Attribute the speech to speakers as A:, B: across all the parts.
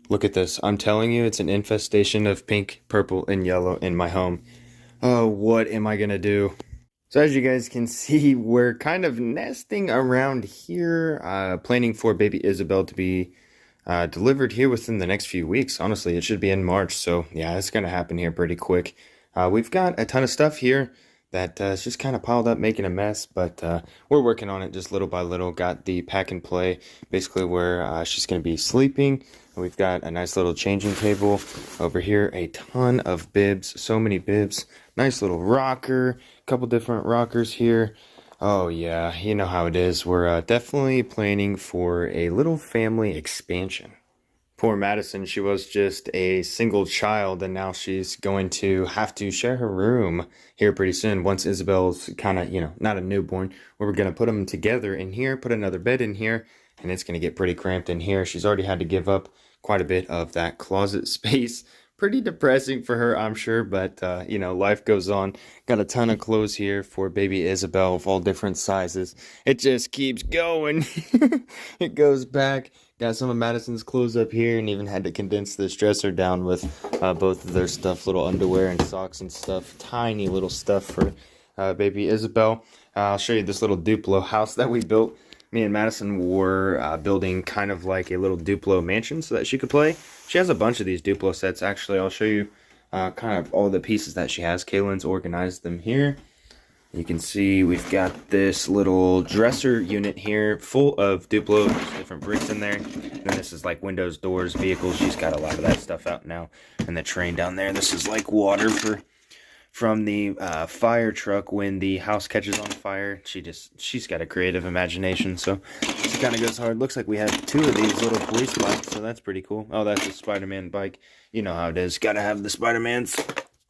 A: Look at this. I'm telling you, it's an infestation of pink, purple, and yellow in my home. Oh, what am I gonna do? So as you guys can see, we're kind of nesting around here, planning for baby Isabelle to be delivered here within the next few weeks. Honestly, it should be in March, so yeah, it's gonna happen here pretty quick. We've got a ton of stuff here that is just kind of piled up, making a mess, but we're working on it just little by little. Got the pack and play, basically where she's gonna be sleeping. We've got a nice little changing table over here, a ton of bibs, so many bibs. Nice little rocker, a couple different rockers here. Oh yeah, you know how it is. We're definitely planning for a little family expansion. Poor Madison, she was just a single child, and now she's going to have to share her room here pretty soon. Once Isabel's kind of, not a newborn, we're going to put them together in here, put another bed in here, and it's going to get pretty cramped in here. She's already had to give up quite a bit of that closet space. Pretty depressing for her, I'm sure, but, life goes on. Got a ton of clothes here for baby Isabelle of all different sizes. It just keeps going. It goes back. Got some of Madison's clothes up here, and even had to condense this dresser down with both of their stuff, little underwear and socks and stuff. Tiny little stuff for baby Isabelle. I'll show you this little Duplo house that we built. Me and Madison were building kind of like a little Duplo mansion so that she could play. She has a bunch of these Duplo sets. Actually, I'll show you kind of all the pieces that she has. Ka-Lynn's organized them here. You can see we've got this little dresser unit here full of Duplo. There's different bricks in there. And then this is like windows, doors, vehicles. She's got a lot of that stuff out now. And the train down there. This is like water from the fire truck when the house catches on fire. She's got a creative imagination, so she kind of goes hard. Looks like we have two of these little police bikes, so that's pretty cool. Oh, that's a Spider-Man bike. You know how it is. Gotta have the Spider-Mans.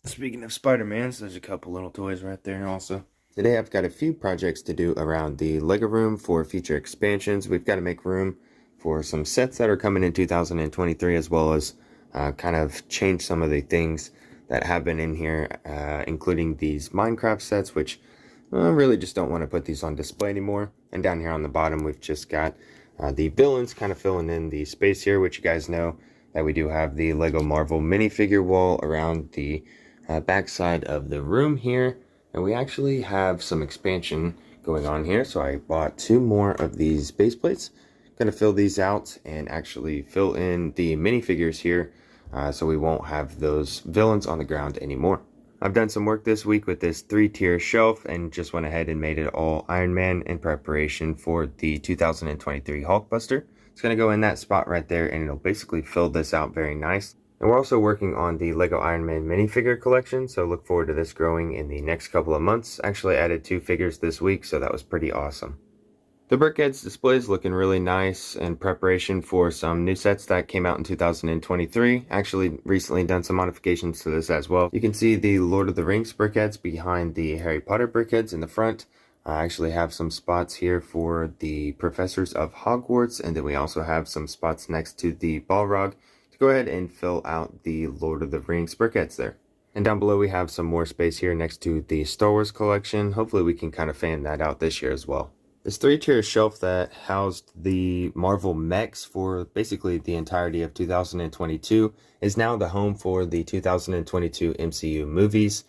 A: Speaking of Spider-Mans, there's a couple little toys right there also. Today I've got a few projects to do around the Lego room for future expansions. We've got to make room for some sets that are coming in 2023, as well as kind of change some of the things that have been in here, including these Minecraft sets, which I really just don't want to put these on display anymore. And down here on the bottom, we've just got the villains kind of filling in the space here, which you guys know that we do have the Lego Marvel minifigure wall around the backside of the room here. And we actually have some expansion going on here, so I bought two more of these base plates. Gonna fill these out and actually fill in the minifigures here, so we won't have those villains on the ground anymore. I've done some work this week with this 3-tier shelf and just went ahead and made it all Iron Man in preparation for the 2023 Hulkbuster. It's going to go in that spot right there, and it'll basically fill this out very nice. And we're also working on the Lego Iron Man minifigure collection, so look forward to this growing in the next couple of months. Actually added 2 figures this week, so that was pretty awesome. The Brickheads display is looking really nice in preparation for some new sets that came out in 2023. Actually, recently done some modifications to this as well. You can see the Lord of the Rings Brickheads behind the Harry Potter Brickheads in the front. I actually have some spots here for the Professors of Hogwarts, and then we also have some spots next to the Balrog to go ahead and fill out the Lord of the Rings Brickheads there. And down below we have some more space here next to the Star Wars collection. Hopefully we can kind of fan that out this year as well. This 3-tier shelf that housed the Marvel mechs for basically the entirety of 2022 is now the home for the 2022 MCU movies.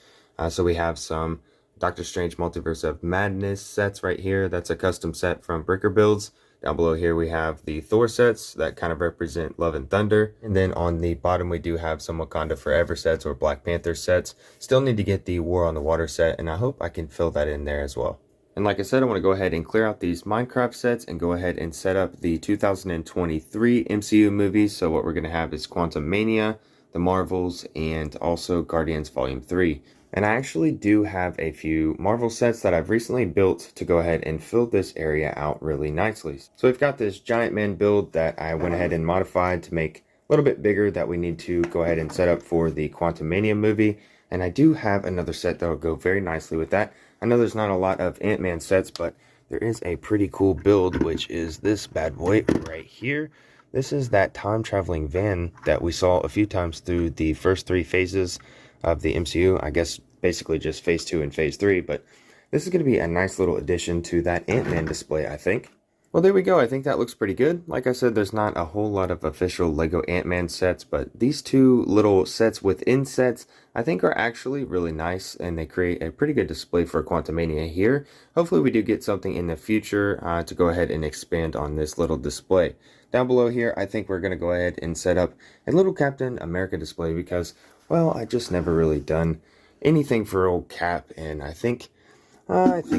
A: So we have some Doctor Strange Multiverse of Madness sets right here. That's a custom set from Bricker Builds. Down below here we have the Thor sets that kind of represent Love and Thunder. And then on the bottom we do have some Wakanda Forever sets or Black Panther sets. Still need to get the War on the Water set, and I hope I can fill that in there as well. And like I said, I want to go ahead and clear out these Minecraft sets and go ahead and set up the 2023 MCU movies. So what we're going to have is Quantumania, The Marvels, and also Guardians Volume 3. And I actually do have a few Marvel sets that I've recently built to go ahead and fill this area out really nicely. So we've got this Giant Man build that I went ahead and modified to make a little bit bigger that we need to go ahead and set up for the Quantumania movie. And I do have another set that will go very nicely with that. I know there's not a lot of Ant-Man sets, but there is a pretty cool build, which is this bad boy right here. This is that time-traveling van that we saw a few times through the first 3 phases of the MCU. I guess basically just phase 2 and phase 3, but this is going to be a nice little addition to that Ant-Man display, I think. Well, there we go. I think that looks pretty good. Like I said, there's not a whole lot of official Lego Ant-Man sets, but these two little sets within sets I think are actually really nice, and they create a pretty good display for Quantumania here. Hopefully we do get something in the future to go ahead and expand on this little display. Down below here, I think we're going to go ahead and set up a little Captain America display because, well, I just never really done anything for old Cap, and I think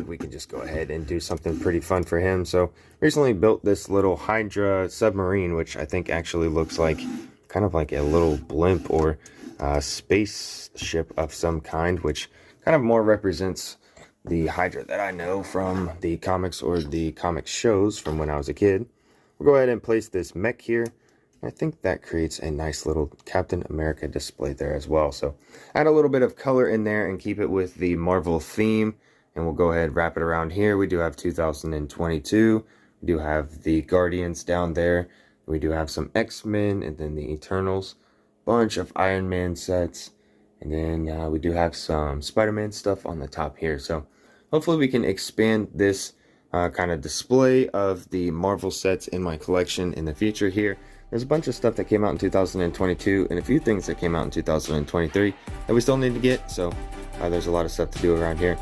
A: we can just go ahead and do something pretty fun for him. So recently built this little Hydra submarine, which I think actually looks like kind of like a little blimp or spaceship of some kind, which kind of more represents the Hydra that I know from the comics or the comic shows from when I was a kid. We'll go ahead and place this mech here. I think that creates a nice little Captain America display there as well. So add a little bit of color in there and keep it with the Marvel theme. And we'll go ahead and wrap it around here. We do have 2022. We do have the Guardians down there. We do have some X-Men and then the Eternals. Bunch of Iron Man sets. And then we do have some Spider-Man stuff on the top here. So hopefully we can expand this kind of display of the Marvel sets in my collection in the future here. There's a bunch of stuff that came out in 2022 and a few things that came out in 2023 that we still need to get. So there's a lot of stuff to do around here.